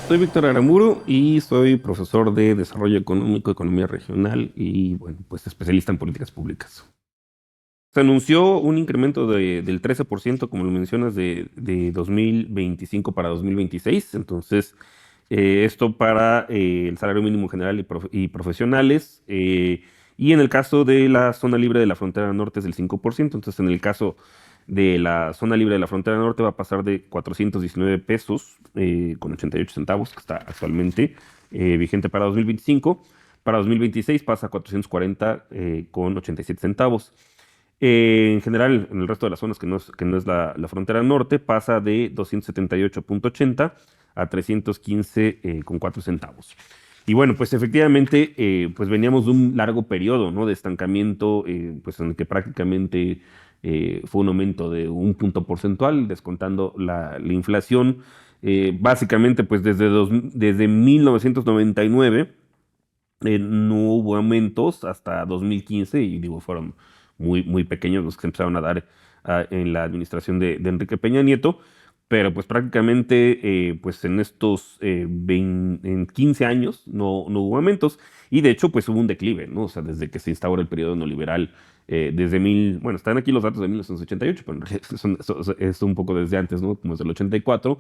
Soy Víctor Aramuro y soy profesor de Desarrollo Económico, Economía Regional y, bueno, pues especialista en políticas públicas. Se anunció un incremento del 13%, como lo mencionas, de 2025 para 2026. Entonces, esto para el salario mínimo general y profesionales. Y en el caso de la zona libre de la frontera norte es del 5%. Entonces, en el caso de la zona libre de la frontera norte va a pasar de 419 pesos con 88 centavos, que está actualmente vigente para 2025. Para 2026 pasa a 440 con 87 centavos. En general, en el resto de las zonas que no es la frontera norte, pasa de 278,80 a 315 con 4 centavos. Y bueno, pues efectivamente, pues veníamos de un largo periodo, ¿no? De estancamiento, pues en el que prácticamente fue un aumento de un punto porcentual, descontando la inflación. Básicamente, pues desde 1999 no hubo aumentos hasta 2015 y digo, fueron muy, muy pequeños los que se empezaron a dar en la administración de Enrique Peña Nieto, pero pues prácticamente pues en estos en 15 años no hubo aumentos y de hecho pues hubo un declive, ¿no? O sea, desde que se instaura el periodo neoliberal, bueno, están aquí los datos de 1988, pero en realidad es un poco desde antes, ¿no? Como desde el 84,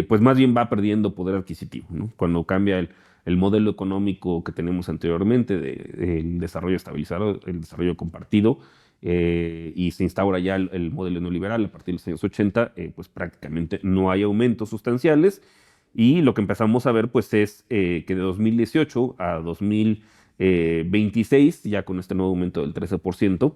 pues más bien va perdiendo poder adquisitivo, ¿no? Cuando cambia el modelo económico que tenemos anteriormente, el desarrollo estabilizado, el desarrollo compartido, y se instaura ya el modelo neoliberal a partir de los años 80, pues prácticamente no hay aumentos sustanciales y lo que empezamos a ver pues es que de 2018 a 2026, ya con este nuevo aumento del 13%,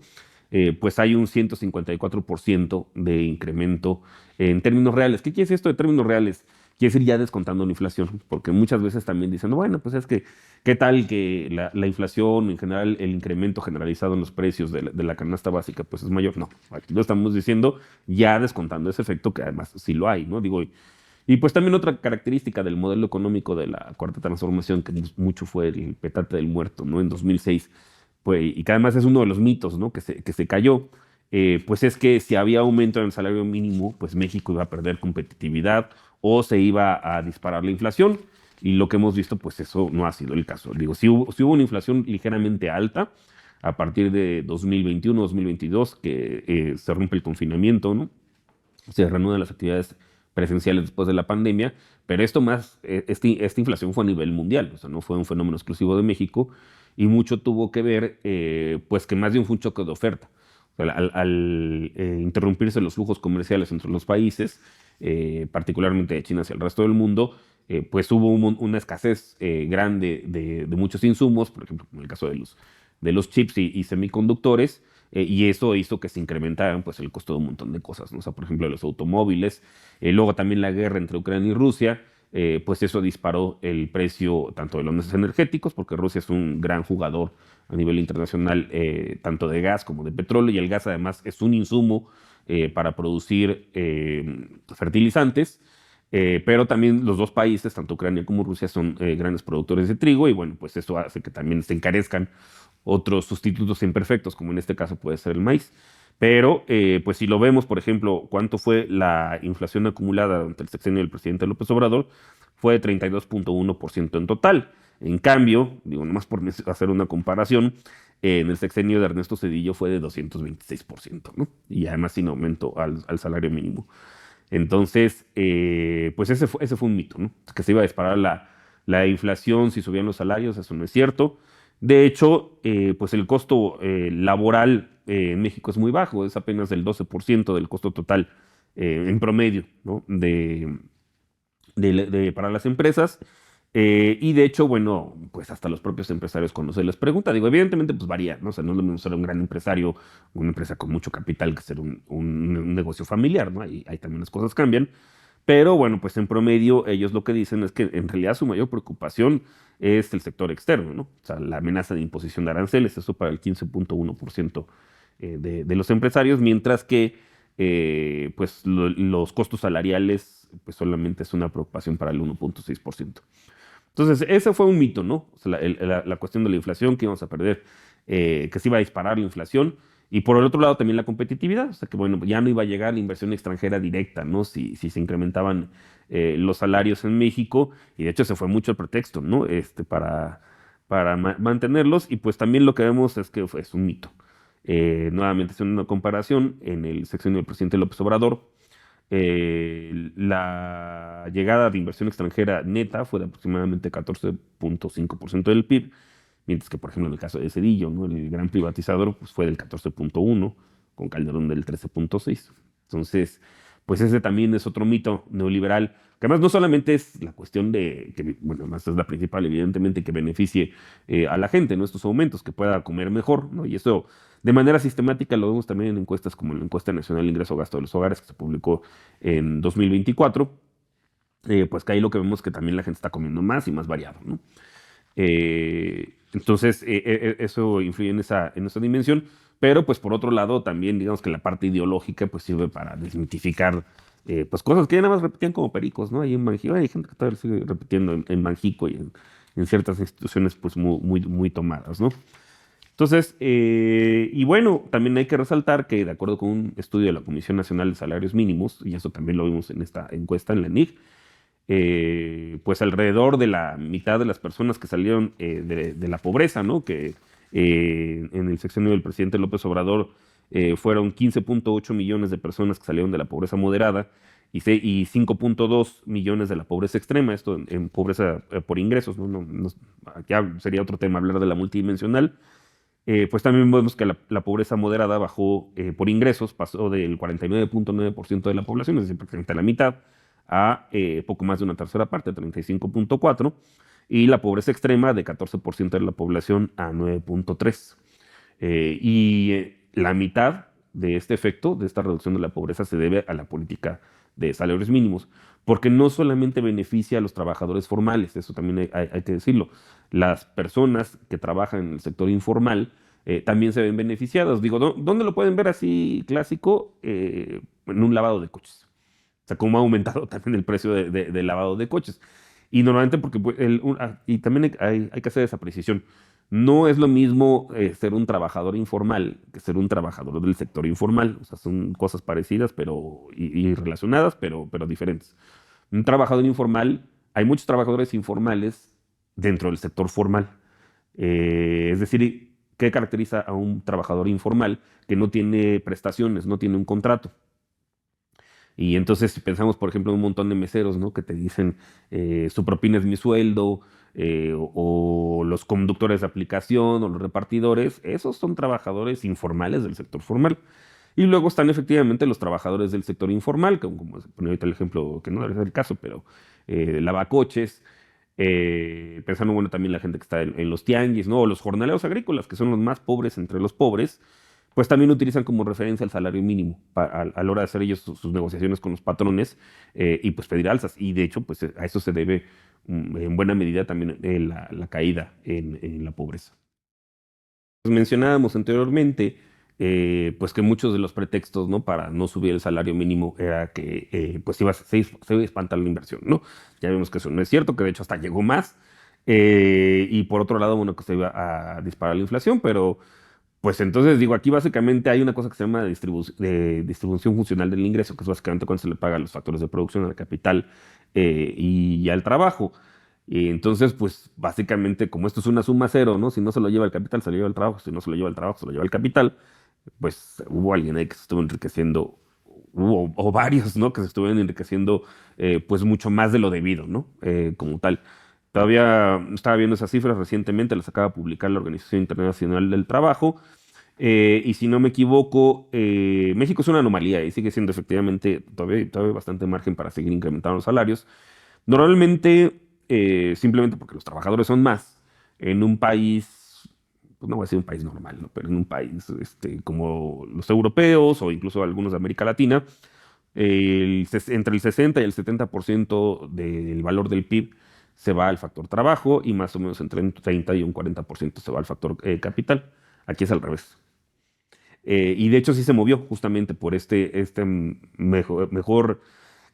pues hay un 154% de incremento en términos reales. ¿Qué quiere decir esto de términos reales? Quiere decir ya descontando la inflación, porque muchas veces también dicen, "No, bueno, pues es que, ¿qué tal que la inflación, en general, el incremento generalizado en los precios de la canasta básica, pues es mayor? No, aquí lo estamos diciendo ya descontando ese efecto, que además sí lo hay, ¿no? Digo, y pues también otra característica del modelo económico de la Cuarta Transformación, que mucho fue el petate del muerto, ¿no? En 2006, pues, y que además es uno de los mitos, ¿no? Que se cayó, pues es que si había aumento en el salario mínimo, pues México iba a perder competitividad o se iba a disparar la inflación. Y lo que hemos visto, pues eso no ha sido el caso. Digo, si hubo una inflación ligeramente alta a partir de 2021, 2022, que se rompe el confinamiento, ¿no? Se reanudan las actividades presenciales después de la pandemia, pero esto más, esta inflación fue a nivel mundial, o sea, no fue un fenómeno exclusivo de México y mucho tuvo que ver, pues que más bien fue un choque de oferta. O sea, al interrumpirse los flujos comerciales entre los países, particularmente de China hacia el resto del mundo, pues hubo una escasez grande de muchos insumos, por ejemplo, en el caso de los chips y semiconductores, y eso hizo que se incrementaran pues, el costo de un montón de cosas, ¿no? O sea, por ejemplo, los automóviles, luego también la guerra entre Ucrania y Rusia, pues eso disparó el precio tanto de los energéticos, porque Rusia es un gran jugador a nivel internacional, tanto de gas como de petróleo, y el gas además es un insumo para producir fertilizantes. Pero también los dos países, tanto Ucrania como Rusia, son grandes productores de trigo y bueno, pues eso hace que también se encarezcan otros sustitutos imperfectos, como en este caso puede ser el maíz. Pero, pues si lo vemos, por ejemplo, cuánto fue la inflación acumulada durante el sexenio del presidente López Obrador, fue de 32,1% en total. En cambio, digo, nomás por hacer una comparación, en el sexenio de Ernesto Zedillo fue de 226%, ¿no? Y además sin aumento al salario mínimo. Entonces, pues ese fue un mito, ¿no? Que se iba a disparar la inflación si subían los salarios, eso no es cierto. De hecho, pues el costo laboral en México es muy bajo, es apenas del 12% del costo total en promedio, ¿no? Para las empresas. Y de hecho, bueno, pues hasta los propios empresarios cuando se les pregunta, digo, evidentemente pues varía, ¿no? O sea, no es lo mismo ser un gran empresario, una empresa con mucho capital que ser un negocio familiar, ¿no? Ahí también las cosas cambian. Pero bueno, pues en promedio ellos lo que dicen es que en realidad su mayor preocupación es el sector externo, ¿no? O sea, la amenaza de imposición de aranceles, eso para el 15,1% de los empresarios, mientras que pues los costos salariales pues solamente es una preocupación para el 1,6%. Entonces, ese fue un mito, ¿no? O sea, la cuestión de la inflación, que íbamos a perder, que se iba a disparar la inflación. Y por el otro lado también la competitividad, o sea que bueno, ya no iba a llegar la inversión extranjera directa, ¿no? Si se incrementaban los salarios en México, y de hecho se fue mucho el pretexto, ¿no? Para mantenerlos, y pues también lo que vemos es que es un mito. Nuevamente, haciendo una comparación, en el sexenio del presidente López Obrador, la llegada de inversión extranjera neta fue de aproximadamente 14.5% del PIB, mientras que, por ejemplo, en el caso de Cedillo, ¿no? El gran privatizador, pues, fue del 14.1, con Calderón del 13.6. Entonces, pues ese también es otro mito neoliberal, que además no solamente es la cuestión de, que, bueno, además es la principal, evidentemente, que beneficie a la gente, ¿no? Estos aumentos, que pueda comer mejor, ¿no? Y eso de manera sistemática lo vemos también en encuestas como la encuesta nacional de ingreso-gasto de los hogares, que se publicó en 2024, pues que ahí lo que vemos es que también la gente está comiendo más y más variado, ¿no? Entonces, eso influye en esa dimensión, pero pues por otro lado también digamos que la parte ideológica pues sirve para desmitificar pues cosas que ya nada más repetían como pericos, ¿no? Ahí en Banjico, hay gente que todavía sigue repitiendo en Banjico y en ciertas instituciones pues muy tomadas, ¿no? Entonces, y bueno, también hay que resaltar que de acuerdo con un estudio de la Comisión Nacional de Salarios Mínimos, y eso también lo vimos en esta encuesta en la NIC, pues alrededor de la mitad de las personas que salieron de la pobreza, ¿no? Que en el sexenio del presidente López Obrador fueron 15.8 millones de personas que salieron de la pobreza moderada y 5.2 millones de la pobreza extrema, esto en pobreza por ingresos, ¿no? Ya sería otro tema hablar de la multidimensional. Pues también vemos que la pobreza moderada bajó por ingresos, pasó del 49.9% de la población, es decir, prácticamente la mitad, a poco más de una tercera parte, 35.4%, y la pobreza extrema de 14% de la población a 9.3%. La mitad de este efecto, de esta reducción de la pobreza, se debe a la política de salarios mínimos, porque no solamente beneficia a los trabajadores formales, eso también hay que decirlo, las personas que trabajan en el sector informal también se ven beneficiadas. Digo, ¿dónde lo pueden ver así clásico? En un lavado de coches. O sea, cómo ha aumentado también el precio del lavado de coches. Y normalmente porque, pues, y también hay que hacer esa precisión. No es lo mismo ser un trabajador informal que ser un trabajador del sector informal. O sea, son cosas parecidas y relacionadas, pero diferentes. Un trabajador informal, hay muchos trabajadores informales dentro del sector formal. Es decir, ¿qué caracteriza a un trabajador informal que no tiene prestaciones, no tiene un contrato? Y entonces, si pensamos, por ejemplo, en un montón de meseros, ¿no? Que te dicen, su propina es mi sueldo, o los conductores de aplicación, o los repartidores, esos son trabajadores informales del sector formal. Y luego están efectivamente los trabajadores del sector informal, como se pone ahorita el ejemplo, que no debe ser el caso, pero lavacoches, pensando, bueno, también la gente que está en los tianguis, ¿no? O los jornaleros agrícolas, que son los más pobres entre los pobres, pues también utilizan como referencia el salario mínimo a la hora de hacer ellos sus negociaciones con los patrones y pues pedir alzas. Y de hecho, pues a eso se debe en buena medida también la caída en la pobreza. Pues mencionábamos anteriormente, pues que muchos de los pretextos, ¿no? Para no subir el salario mínimo era que pues se iba a espantar la inversión, ¿no? Ya vemos que eso no es cierto, que de hecho hasta llegó más. Y por otro lado, bueno, que se iba a disparar la inflación, pero pues entonces digo, aquí básicamente hay una cosa que se llama de distribución funcional del ingreso, que es básicamente cuando se le paga a los factores de producción, al capital y al trabajo. Y entonces, pues básicamente, como esto es una suma cero, ¿no? Si no se lo lleva el capital, se lo lleva el trabajo. Si no se lo lleva el trabajo, se lo lleva el capital. Pues hubo alguien ahí que se estuvo enriqueciendo, o varios, ¿no? Que se estuvieron enriqueciendo, pues mucho más de lo debido, ¿no? Como tal. Todavía estaba viendo esas cifras recientemente, las acaba de publicar la Organización Internacional del Trabajo. Y si no me equivoco, México es una anomalía y sigue siendo efectivamente todavía bastante margen para seguir incrementando los salarios. Normalmente, simplemente porque los trabajadores son más, en un país, pues no voy a decir un país normal, ¿no? Pero en un país como los europeos o incluso algunos de América Latina, entre el 60 y el 70% del valor del PIB se va al factor trabajo y más o menos entre un 30 y un 40% se va al factor capital. Aquí es al revés. Y de hecho sí se movió justamente por este mejor,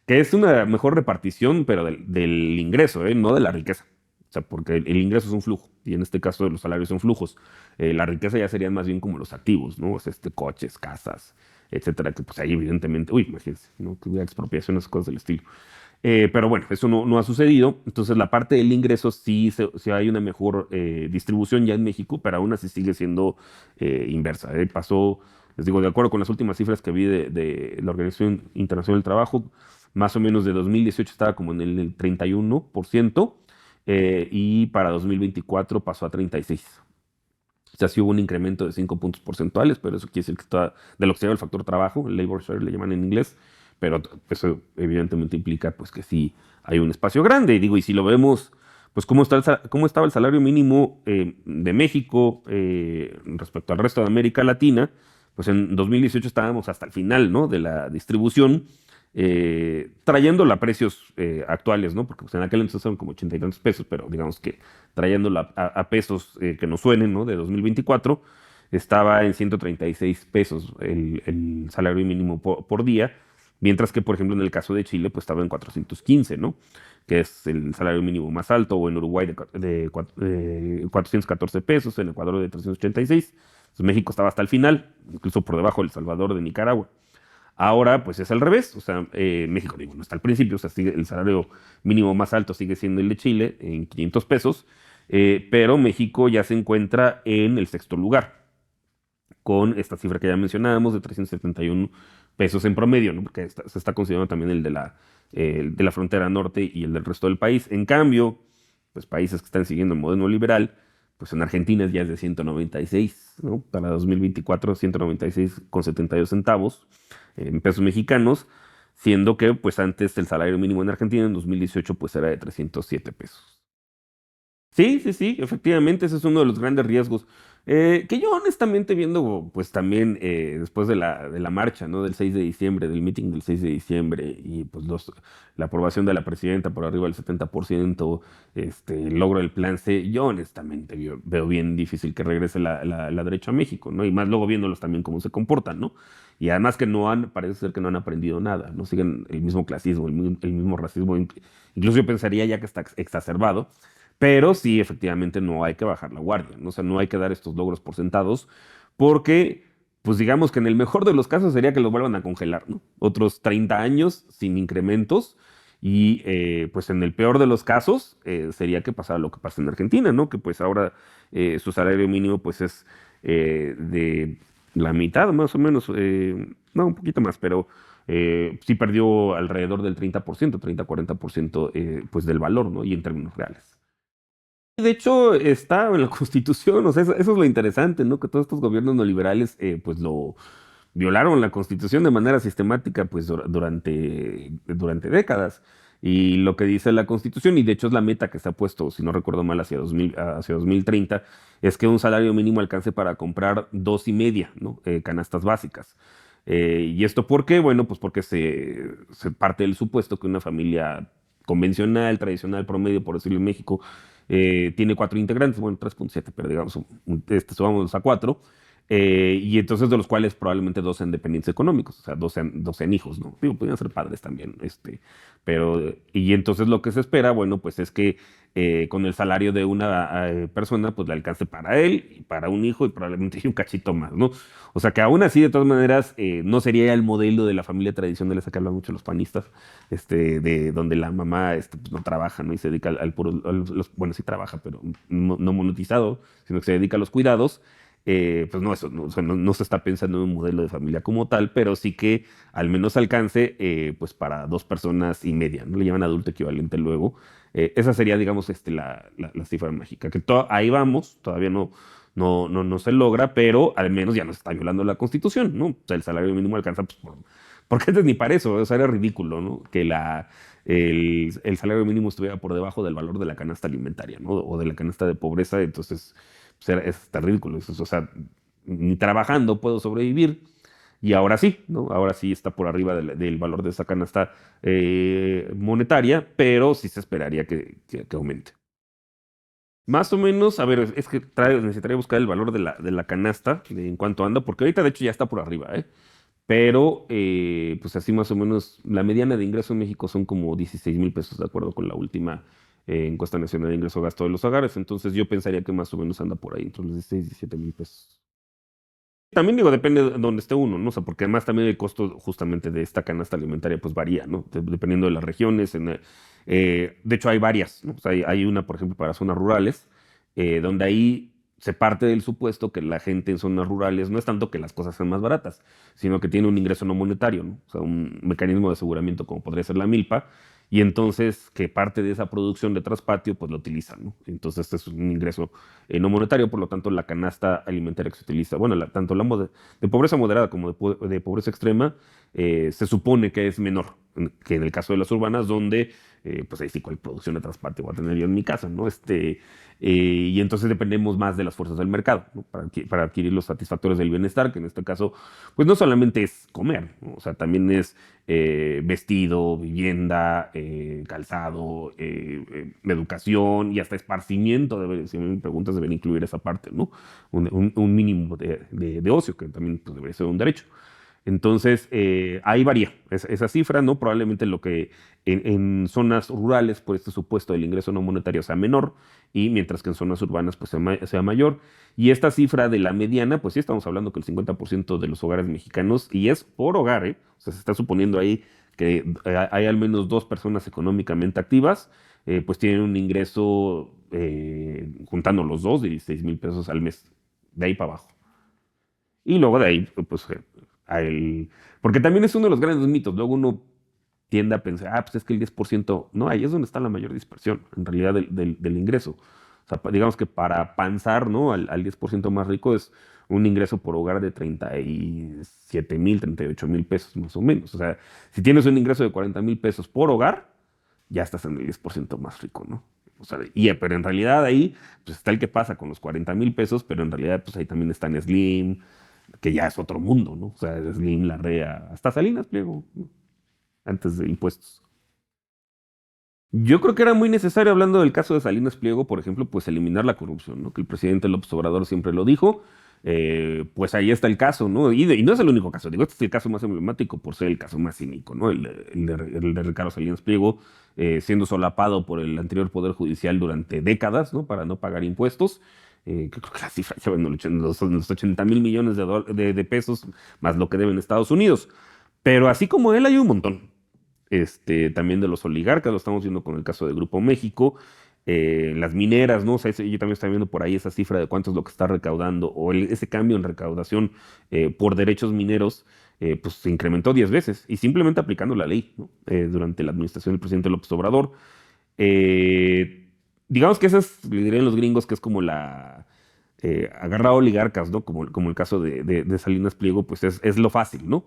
que es una mejor repartición, pero del ingreso, no de la riqueza. O sea, porque el ingreso es un flujo, y en este caso los salarios son flujos. La riqueza ya serían más bien como los activos, ¿no? O sea, coches, casas, etcétera, que pues ahí evidentemente, uy, imagínense, ¿no? Que hubiera expropiaciones, cosas del estilo. Pero bueno, eso no ha sucedido. Entonces, la parte del ingreso sí hay una mejor distribución ya en México, pero aún así sigue siendo inversa. Pasó, les digo, de acuerdo con las últimas cifras que vi de la Organización Internacional del Trabajo, más o menos de 2018 estaba como en el 31%, y para 2024 pasó a 36%. O sea, sí hubo un incremento de 5 puntos porcentuales, pero eso quiere decir que está de lo que se llama el factor trabajo, el labor share le llaman en inglés, pero eso evidentemente implica pues que sí hay un espacio grande. Y digo, y si lo vemos, pues cómo estaba el salario mínimo de México respecto al resto de América Latina, pues en 2018 estábamos hasta el final, ¿no? De la distribución, trayéndola a precios actuales, ¿no? Porque pues, en aquel entonces eran como 80 y tantos pesos, pero digamos que trayéndola a pesos que nos suenen, ¿no? De 2024, estaba en 136 pesos el salario mínimo por día, mientras que, por ejemplo, en el caso de Chile, pues estaba en 415, ¿no? Que es el salario mínimo más alto, o en Uruguay de 414 pesos, en Ecuador de 386. Entonces, México estaba hasta el final, incluso por debajo de El Salvador, de Nicaragua. Ahora, pues es al revés, o sea, México, digo, no está al principio, o sea, el salario mínimo más alto sigue siendo el de Chile, en 500 pesos, pero México ya se encuentra en el sexto lugar, con esta cifra que ya mencionábamos de 371 pesos en promedio, ¿no? Porque se está considerando también el de la frontera norte y el del resto del país. En cambio, pues países que están siguiendo el modelo liberal, pues en Argentina ya es de 196, ¿no? Para 2024, 196,72 centavos en pesos mexicanos, siendo que pues antes el salario mínimo en Argentina en 2018 pues era de 307 pesos. Sí, sí, sí, efectivamente, ese es uno de los grandes riesgos. Que yo honestamente viendo, pues también después de la marcha, ¿no? Del 6 de diciembre, del meeting del 6 de diciembre, y pues la aprobación de la presidenta por arriba del 70%, el logro del plan C, yo honestamente veo bien difícil que regrese la derecha a México, ¿no? Y más luego viéndolos también cómo se comportan, ¿no? Y además que parece ser que no han aprendido nada, ¿no? Siguen el mismo clasismo, el mismo racismo, incluso yo pensaría ya que está exacerbado. Pero sí, efectivamente, no hay que bajar la guardia, ¿no? O sea, no hay que dar estos logros por sentados, porque, pues digamos que en el mejor de los casos sería que los vuelvan a congelar, ¿no? Otros 30 años sin incrementos, y pues en el peor de los casos sería que pasara lo que pasa en Argentina, ¿no? Que pues ahora su salario mínimo pues es de la mitad más o menos, no, un poquito más, pero sí perdió alrededor del 30%, 30-40% pues del valor, ¿no? Y en términos reales. De hecho, está en la Constitución, o sea, eso es lo interesante, ¿no? Que todos estos gobiernos neoliberales, pues lo violaron la Constitución de manera sistemática, pues durante décadas. Y lo que dice la Constitución, y de hecho es la meta que se ha puesto, si no recuerdo mal, hacia 2030, es que un salario mínimo alcance para comprar dos y media, ¿no? Canastas básicas. ¿Y esto por qué? Bueno, pues porque se parte del supuesto que una familia convencional, tradicional, promedio, por decirlo en México, tiene cuatro integrantes, bueno, 3,7, pero digamos, subamos a cuatro, y entonces de los cuales probablemente dos sean dependientes económicos, o sea, dos sean hijos, ¿no? Digo, podrían ser padres también, pero, y entonces lo que se espera, bueno, pues es que con el salario de una persona, pues le alcance para él, y para un hijo, y probablemente un cachito más, ¿no? O sea, que aún así, de todas maneras, no sería el modelo de la familia tradicional, esa que hablan mucho los panistas, de donde la mamá pues, no trabaja, ¿no? Y se dedica al puro, bueno, sí trabaja, pero no monetizado, sino que se dedica a los cuidados. Pues no, eso no, o sea, no se está pensando en un modelo de familia como tal, pero sí que al menos alcance pues para dos personas y media, ¿no? Le llaman adulto equivalente luego. Esa sería, digamos, la cifra mágica, que ahí vamos, todavía no se logra, pero al menos ya no se está violando la Constitución, ¿no? O sea, el salario mínimo alcanza pues, porque antes ni para eso, o sea, era ridículo, ¿no? Que el salario mínimo estuviera por debajo del valor de la canasta alimentaria, ¿no? O de la canasta de pobreza, entonces pues es hasta ridículo. O sea, ni trabajando puedo sobrevivir, y ahora sí, ¿no? Ahora sí está por arriba del valor de esa canasta monetaria, pero sí se esperaría que aumente. Más o menos, a ver, es que necesitaría buscar el valor de la canasta, en cuánto anda, porque ahorita de hecho ya está por arriba, ¿eh? Pero, pues así más o menos, la mediana de ingreso en México son como 16,000 pesos, de acuerdo con la última, encuesta nacional de ingreso-gasto de los hogares. Entonces yo pensaría que más o menos anda por ahí, entre los 16 y 17 mil pesos. También digo, depende de dónde esté uno, ¿no? O sea, porque además también el costo justamente de esta canasta alimentaria pues varía, ¿no? Dependiendo de las regiones. De hecho, hay varias, ¿no? O sea, hay una, por ejemplo, para zonas rurales, donde ahí se parte del supuesto que la gente en zonas rurales no es tanto que las cosas sean más baratas, sino que tiene un ingreso no monetario, ¿no? O sea, un mecanismo de aseguramiento como podría ser la milpa, y entonces que parte de esa producción de traspatio pues lo utilizan, ¿no? Entonces este es un ingreso no monetario, por lo tanto la canasta alimentaria que se utiliza, bueno, tanto de pobreza moderada como de pobreza extrema, se supone que es menor que en el caso de las urbanas, donde pues ahí sí cuál producción de traspatio voy a tener yo en mi casa, ¿no? Y entonces dependemos más de las fuerzas del mercado, ¿no? Para adquirir los satisfactores del bienestar, que en este caso, pues no solamente es comer, ¿no? O sea, también es vestido, vivienda, calzado, educación y hasta esparcimiento. Si me preguntas, deben incluir esa parte, ¿no? Un mínimo de ocio, que también pues, debería ser un derecho. Entonces, ahí varía esa cifra, ¿no? Probablemente lo que en zonas rurales, por este supuesto, el ingreso no monetario sea menor, y mientras que en zonas urbanas, pues sea mayor. Y esta cifra de la mediana, pues sí estamos hablando que el 50% de los hogares mexicanos, y es por hogar, ¿eh? O sea, se está suponiendo ahí que hay al menos dos personas económicamente activas, pues tienen un ingreso, juntando los dos, de 16 mil pesos al mes, de ahí para abajo. Y luego de ahí, pues, a el... Porque también es uno de los grandes mitos. Luego uno tiende a pensar, pues es que el 10%, no, ahí es donde está la mayor dispersión, en realidad, del ingreso. O sea, digamos que para panzar, ¿no? Al 10% más rico es un ingreso por hogar de 37 mil, 38 mil pesos, más o menos. O sea, si tienes un ingreso de 40 mil pesos por hogar, ya estás en el 10% más rico, ¿no? O sea, pero en realidad ahí, pues está el que pasa con los 40 mil pesos, pero en realidad, pues ahí también están Slim, que ya es otro mundo, ¿no? O sea, Slim, Larrea, hasta Salinas Pliego, ¿no? Antes de impuestos. Yo creo que era muy necesario, hablando del caso de Salinas Pliego, por ejemplo, pues eliminar la corrupción, ¿no? Que el presidente López Obrador siempre lo dijo. Pues ahí está el caso, ¿no? Y no es el único caso, digo, este es el caso más emblemático por ser el caso más cínico, ¿no? El de Ricardo Salinas Pliego, siendo solapado por el anterior Poder Judicial durante décadas, ¿no? Para no pagar impuestos. Que creo que la cifra ya va en los 80 mil millones de pesos, más lo que deben Estados Unidos. Pero así como él, hay un montón. También de los oligarcas, lo estamos viendo con el caso de Grupo México, las mineras, ¿no? O sea, yo también estoy viendo por ahí esa cifra de cuánto es lo que está recaudando, o ese cambio en recaudación por derechos mineros, pues se incrementó 10 veces, y simplemente aplicando la ley, ¿no? Durante la administración del presidente López Obrador. Digamos que esa es, le dirían los gringos, que es como agarrar oligarcas, ¿no? Como el caso de Salinas Pliego, pues es lo fácil, ¿no?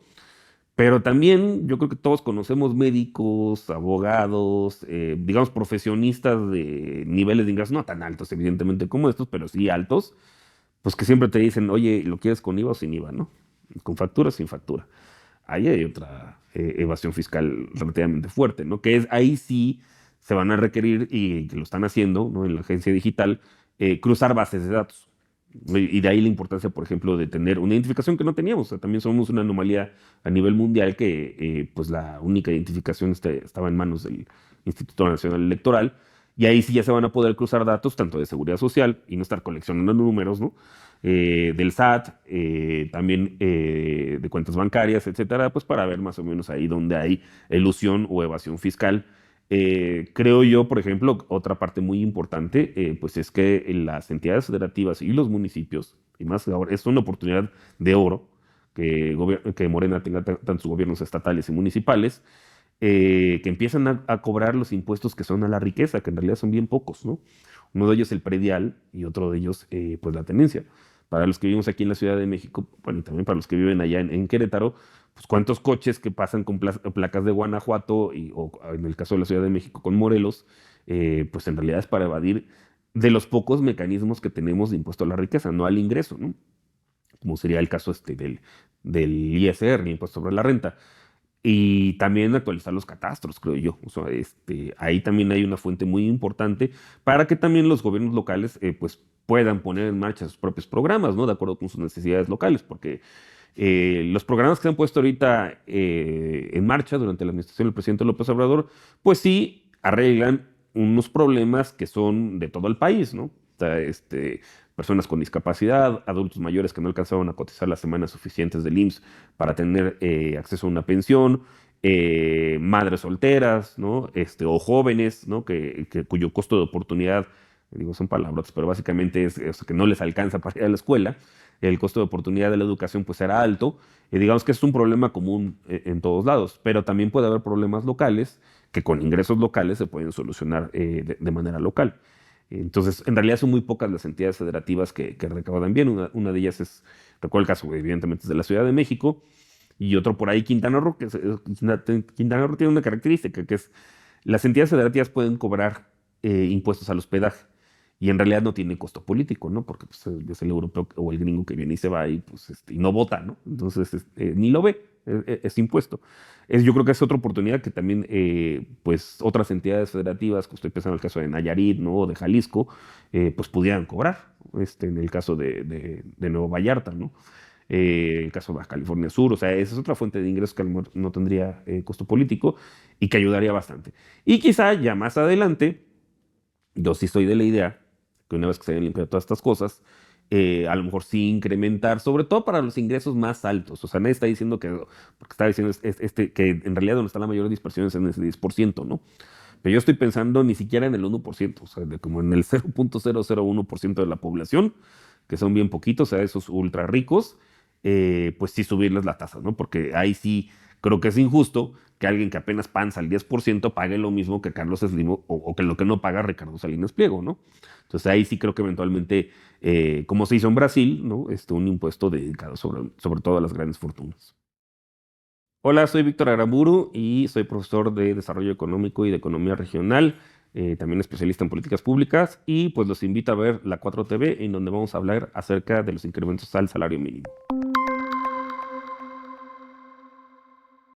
Pero también yo creo que todos conocemos médicos, abogados, digamos profesionistas de niveles de ingresos no tan altos, evidentemente, como estos, pero sí altos, pues que siempre te dicen, oye, ¿lo quieres con IVA o sin IVA, no? Con factura o sin factura. Ahí hay otra evasión fiscal relativamente fuerte, ¿no? Que es ahí sí se van a requerir, y que lo están haciendo, ¿no? En la agencia digital, cruzar bases de datos. Y de ahí la importancia, por ejemplo, de tener una identificación que no teníamos. O sea, también somos una anomalía a nivel mundial que pues la única identificación estaba en manos del Instituto Nacional Electoral. Y ahí sí ya se van a poder cruzar datos tanto de seguridad social y no estar coleccionando números, ¿no? Del SAT, también de cuentas bancarias, etcétera, pues para ver más o menos ahí donde hay elusión o evasión fiscal. Creo yo, por ejemplo, otra parte muy importante, pues es que las entidades federativas y los municipios, y más ahora, es una oportunidad de oro que Morena tenga tanto sus gobiernos estatales y municipales, que empiezan a cobrar los impuestos que son a la riqueza, que en realidad son bien pocos, ¿no? Uno de ellos el predial y otro de ellos, pues la tenencia. Para los que vivimos aquí en la Ciudad de México, bueno, y también para los que viven allá en Querétaro, pues cuántos coches que pasan con placas de Guanajuato, o en el caso de la Ciudad de México con Morelos, pues en realidad es para evadir de los pocos mecanismos que tenemos de impuesto a la riqueza, no al ingreso, ¿no? Como sería el caso del ISR, el impuesto sobre la renta. Y también actualizar los catastros, creo yo. O sea, ahí también hay una fuente muy importante para que también los gobiernos locales pues puedan poner en marcha sus propios programas, ¿no? De acuerdo con sus necesidades locales, porque los programas que se han puesto ahorita en marcha durante la administración del presidente López Obrador, pues sí arreglan unos problemas que son de todo el país, ¿no? O sea, personas con discapacidad, adultos mayores que no alcanzaban a cotizar las semanas suficientes del IMSS para tener acceso a una pensión, madres solteras, ¿no? O jóvenes, ¿no? Cuyo costo de oportunidad, digo, son palabras, pero básicamente es que no les alcanza para ir a la escuela. El costo de oportunidad de la educación pues era alto. Y digamos que es un problema común en todos lados, pero también puede haber problemas locales que con ingresos locales se pueden solucionar de manera local. Entonces, en realidad son muy pocas las entidades federativas que recaudan bien. Una de ellas es, recuerdo el caso, evidentemente, es de la Ciudad de México, y otro por ahí, Quintana Roo, Quintana Roo tiene una característica, que es las entidades federativas pueden cobrar impuestos al hospedaje, y en realidad no tiene costo político, ¿no? Porque pues, es el europeo o el gringo que viene y se va y, pues, y no vota, ¿no? Entonces, ni lo ve, es impuesto. Yo creo que es otra oportunidad que también, pues, otras entidades federativas, que estoy pensando en el caso de Nayarit, ¿no? O de Jalisco, pues pudieran cobrar, en el caso de Nuevo Vallarta, ¿no? El caso de Baja California Sur, o sea, esa es otra fuente de ingresos que a lo mejor no tendría costo político y que ayudaría bastante. Y quizá ya más adelante, yo sí estoy de la idea que una vez que se hayan limpiado todas estas cosas, a lo mejor sí incrementar, sobre todo para los ingresos más altos. O sea, nadie está diciendo que, porque está diciendo que en realidad donde está la mayor dispersión es en ese 10%, ¿no? Pero yo estoy pensando ni siquiera en el 1%, o sea, como en el 0.001% de la población, que son bien poquitos, o sea, esos ultra ricos, pues sí subirles la tasa, ¿no? Porque ahí sí creo que es injusto que alguien que apenas panza el 10% pague lo mismo que Carlos Slim o que lo que no paga Ricardo Salinas Pliego, ¿no? Entonces ahí sí creo que eventualmente, como se hizo en Brasil, ¿no? Un impuesto dedicado sobre todo a las grandes fortunas. Hola, soy Víctor Aramburu y soy profesor de Desarrollo Económico y de Economía Regional, también especialista en políticas públicas, y pues los invito a ver la 4TV, en donde vamos a hablar acerca de los incrementos al salario mínimo.